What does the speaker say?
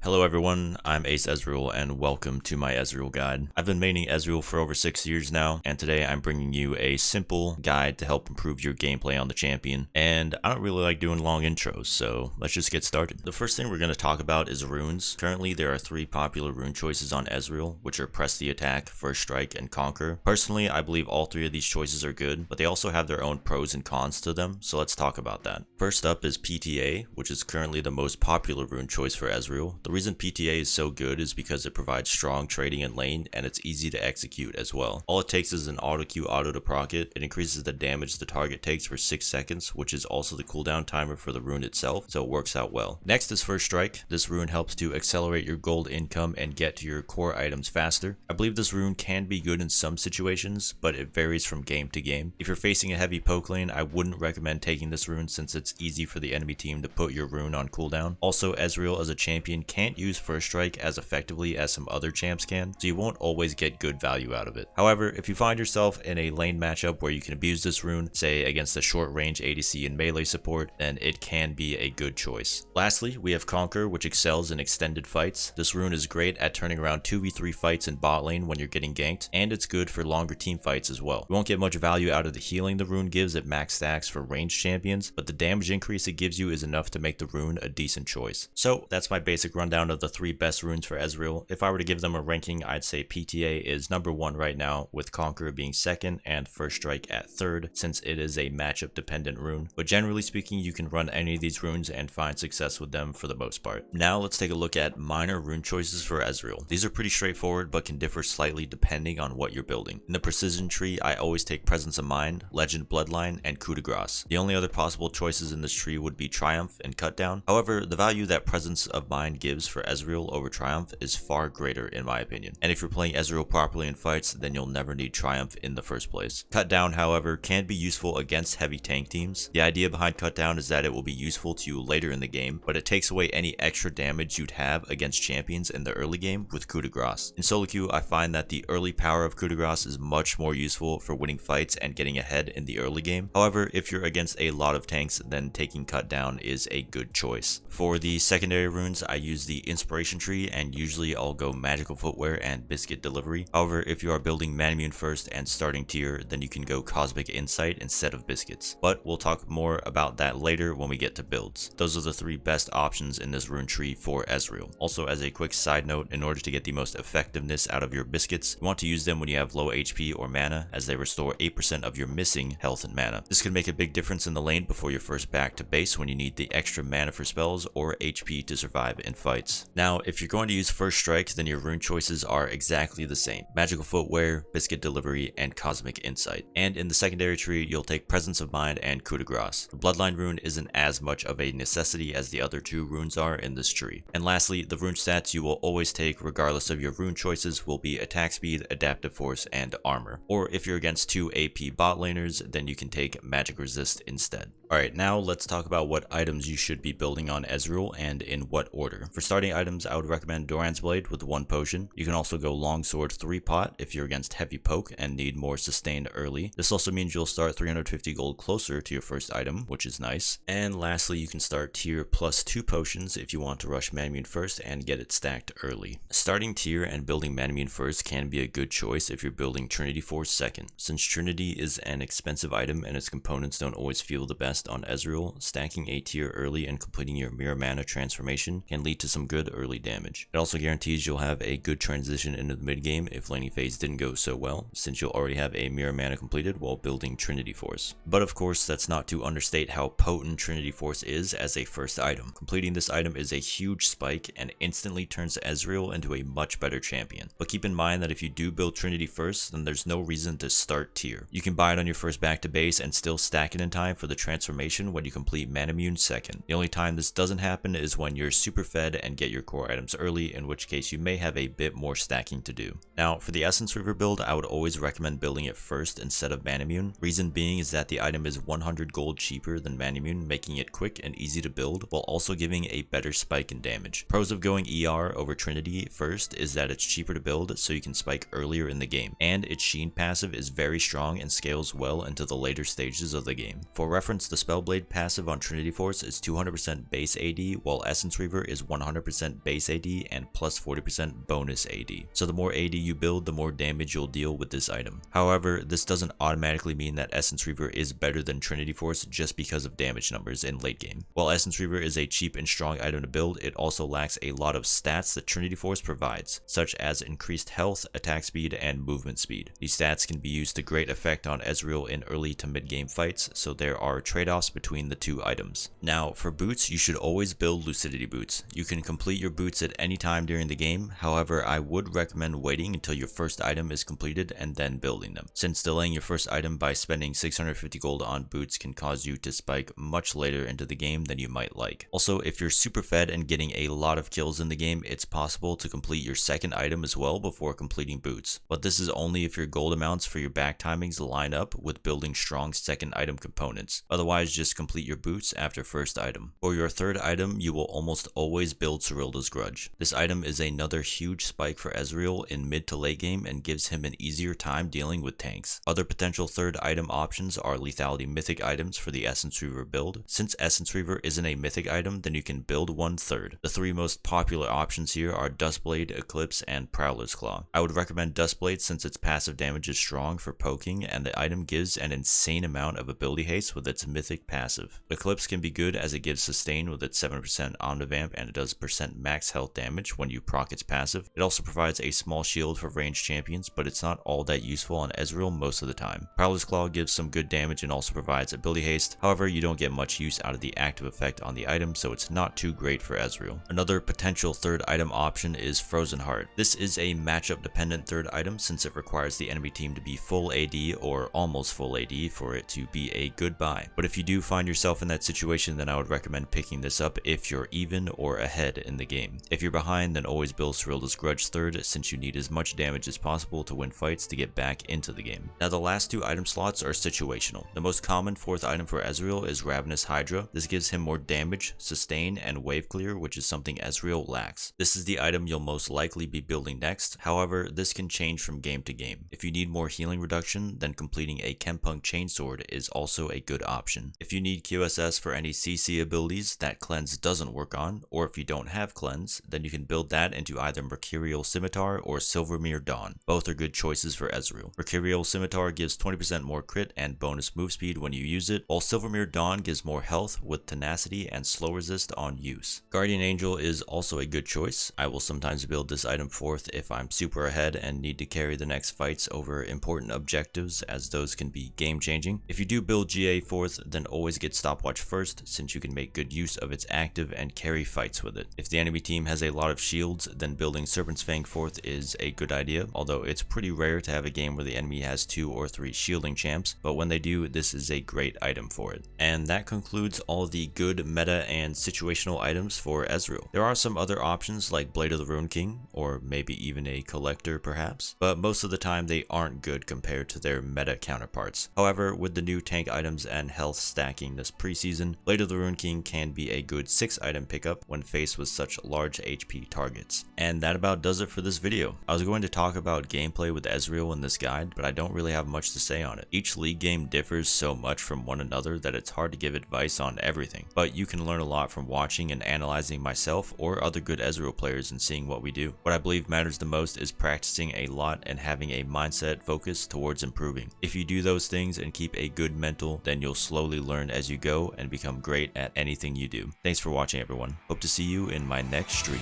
Hello everyone, I'm Ace Ezreal and welcome to my Ezreal guide. I've been maining Ezreal for over 6 years now, and today I'm bringing you a simple guide to help improve your gameplay on the champion. And I don't really like doing long intros, so let's just get started. The first thing we're going to talk about is runes. Currently there are 3 popular rune choices on Ezreal, which are Press the Attack, First Strike, and Conquer. Personally, I believe all 3 of these choices are good, but they also have their own pros and cons to them, so let's talk about that. First up is PTA, which is currently the most popular rune choice for Ezreal. The reason PTA is so good is because it provides strong trading in lane and it's easy to execute as well. All it takes is an auto Q auto to proc it. It increases the damage the target takes for 6 seconds, which is also the cooldown timer for the rune itself, so it works out well. Next is First Strike. This rune helps to accelerate your gold income and get to your core items faster. I believe this rune can be good in some situations, but it varies from game to game. If you're facing a heavy poke lane, I wouldn't recommend taking this rune since it's easy for the enemy team to put your rune on cooldown. Also, Ezreal as a champion can't use First Strike as effectively as some other champs can, so you won't always get good value out of it. However, if you find yourself in a lane matchup where you can abuse this rune, say against a short range ADC and melee support, then it can be a good choice. Lastly, we have Conquer, which excels in extended fights. This rune is great at turning around 2v3 fights in bot lane when you're getting ganked, and it's good for longer team fights as well. You won't get much value out of the healing the rune gives at max stacks for ranged champions, but the damage increase it gives you is enough to make the rune a decent choice. So that's my basic rundown of the 3 best runes for Ezreal. If I were to give them a ranking, I'd say PTA is number 1 right now, with Conquer being 2nd and First Strike at 3rd, since it is a matchup dependent rune. But generally speaking, you can run any of these runes and find success with them for the most part. Now let's take a look at minor rune choices for Ezreal. These are pretty straightforward but can differ slightly depending on what you're building. In the precision tree, I always take Presence of Mind, Legend Bloodline, and Coup de Grace. The only other possible choices in this tree would be Triumph and Cutdown. However, the value that Presence of Mind gives for Ezreal over Triumph is far greater in my opinion. And if you're playing Ezreal properly in fights, then you'll never need Triumph in the first place. Cutdown, however, can be useful against heavy tank teams. The idea behind Cutdown is that it will be useful to you later in the game, but it takes away any extra damage you'd have against champions in the early game with Coup de Grace. In solo queue, I find that the early power of Coup de Grace is much more useful for winning fights and getting ahead in the early game. However, if you're against a lot of tanks, then taking Cutdown is a good choice. For the secondary runes, I use the Inspiration tree, and usually I'll go Magical Footwear and Biscuit Delivery. However, if you are building Manamune first and starting tier, then you can go Cosmic Insight instead of Biscuits. But we'll talk more about that later when we get to builds. Those are the 3 best options in this rune tree for Ezreal. Also, as a quick side note, in order to get the most effectiveness out of your biscuits, you want to use them when you have low HP or mana, as they restore 8% of your missing health and mana. This can make a big difference in the lane before you're first back to base when you need the extra mana for spells or HP to survive in fights. Now, if you're going to use First Strike, then your rune choices are exactly the same: Magical Footwear, Biscuit Delivery, and Cosmic Insight. And in the secondary tree, you'll take Presence of Mind and Coup de Grace. The Bloodline rune isn't as much of a necessity as the other 2 runes are in this tree. And lastly, the rune stats you will always take regardless of your rune choices will be Attack Speed, Adaptive Force, and Armor. Or if you're against 2 AP bot laners, then you can take Magic Resist instead. Alright, now let's talk about what items you should be building on Ezreal and in what order. For starting items, I would recommend Doran's Blade with 1 potion. You can also go Longsword 3 pot if you're against heavy poke and need more sustained early. This also means you'll start 350 gold closer to your first item, which is nice. And lastly, you can start tier plus 2 potions if you want to rush Manamune first and get it stacked early. Starting tier and building Manamune first can be a good choice if you're building Trinity Force second. Since Trinity is an expensive item and its components don't always feel the best on Ezreal, stacking a tier early and completing your mirror mana transformation can lead to some good early damage. It also guarantees you'll have a good transition into the mid game if laning phase didn't go so well, since you'll already have a mirror mana completed while building Trinity Force. But of course, that's not to understate how potent Trinity Force is as a first item. Completing this item is a huge spike and instantly turns Ezreal into a much better champion. But keep in mind that if you do build Trinity first, then there's no reason to start tier. You can buy it on your first back to base and still stack it in time for the transformation when you complete Manamune second. The only time this doesn't happen is when you're super fed and get your core items early, in which case you may have a bit more stacking to do. Now, for the Essence River build, I would always recommend building it first instead of Manamune. Reason being is that the item is 100 gold cheaper than Manamune, making it quick and easy to build, while also giving a better spike in damage. Pros of going ER over Trinity first is that it's cheaper to build, so you can spike earlier in the game, and its Sheen passive is very strong and scales well into the later stages of the game. For reference, the Spellblade passive on Trinity Force is 200% base AD, while Essence Reaver is 100% base AD and plus 40% bonus AD. So the more AD you build, the more damage you'll deal with this item. However, this doesn't automatically mean that Essence Reaver is better than Trinity Force just because of damage numbers in late game. While Essence Reaver is a cheap and strong item to build, it also lacks a lot of stats that Trinity Force provides, such as increased health, attack speed, and movement speed. These stats can be used to great effect on Ezreal in early to mid game fights, so there are trade-offs between the two items. Now, for boots, you should always build Lucidity boots. You can complete your boots at any time during the game, however, I would recommend waiting until your first item is completed and then building them, since delaying your first item by spending 650 gold on boots can cause you to spike much later into the game than you might like. Also, if you're super fed and getting a lot of kills in the game, it's possible to complete your second item as well before completing boots, but this is only if your gold amounts for your back timings line up with building strong second item components. Otherwise, just complete your boots after first item. For your third item, you will almost always build Serylda's Grudge. This item is another huge spike for Ezreal in mid to late game and gives him an easier time dealing with tanks. Other potential third item options are lethality mythic items for the Essence Reaver build. Since Essence Reaver isn't a mythic item, then you can build one third. The three most popular options here are Duskblade, Eclipse, and Prowler's Claw. I would recommend Duskblade since its passive damage is strong for poking and the item gives an insane amount of ability haste with its mythic passive. Eclipse can be good as it gives sustain with its 7% omnivamp and it does % max health damage when you proc its passive. It also provides a small shield for ranged champions, but it's not all that useful on Ezreal most of the time. Prowler's Claw gives some good damage and also provides ability haste, however you don't get much use out of the active effect on the item, so it's not too great for Ezreal. Another potential third item option is Frozen Heart. This is a matchup dependent third item since it requires the enemy team to be full AD or almost full AD for it to be a good buy. But if you do find yourself in that situation, then I would recommend picking this up if you're even or ahead in the game. If you're behind, then always build Serylda's Grudge third since you need as much damage as possible to win fights to get back into the game. Now the last two item slots are situational. The most common fourth item for Ezreal is Ravenous Hydra. This gives him more damage, sustain, and wave clear, which is something Ezreal lacks. This is the item you'll most likely be building next, however this can change from game to game. If you need more healing reduction, then completing a Chempunk Chainsword is also a good option. If you need QSS for any CC abilities that Cleanse doesn't work on, or if you don't have Cleanse, then you can build that into either Mercurial Scimitar or Silvermere Dawn. Both are good choices for Ezreal. Mercurial Scimitar gives 20% more crit and bonus move speed when you use it, while Silvermere Dawn gives more health with tenacity and slow resist on use. Guardian Angel is also a good choice. I will sometimes build this item fourth if I'm super ahead and need to carry the next fights over important objectives, as those can be game changing. If you do build GA fourth, then always get Stopwatch first since you can make good use of its active and carry fights with it. If the enemy team has a lot of shields, then building Serpent's Fang fourth is a good idea, although it's pretty rare to have a game where the enemy has 2 or 3 shielding champs, but when they do, this is a great item for it. And that concludes all the good meta and situational items for Ezreal. There are some other options like Blade of the Rune King, or maybe even a Collector perhaps, but most of the time they aren't good compared to their meta counterparts. However, with the new tank items and health stacking this preseason, Blade of the Rune King can be a good 6 item pickup when faced with such large HP targets. And that about does it for this video. I was going to talk about gameplay with Ezreal in this guide, but I don't really have much to say on it. Each league game differs so much from one another that it's hard to give advice on everything, but you can learn a lot from watching and analyzing myself or other good Ezreal players and seeing what we do. What I believe matters the most is practicing a lot and having a mindset focus towards improving. If you do those things and keep a good mental, then you'll slowly learn as you go and become great at anything you do. Thanks for watching everyone. Hope to see you in my next stream.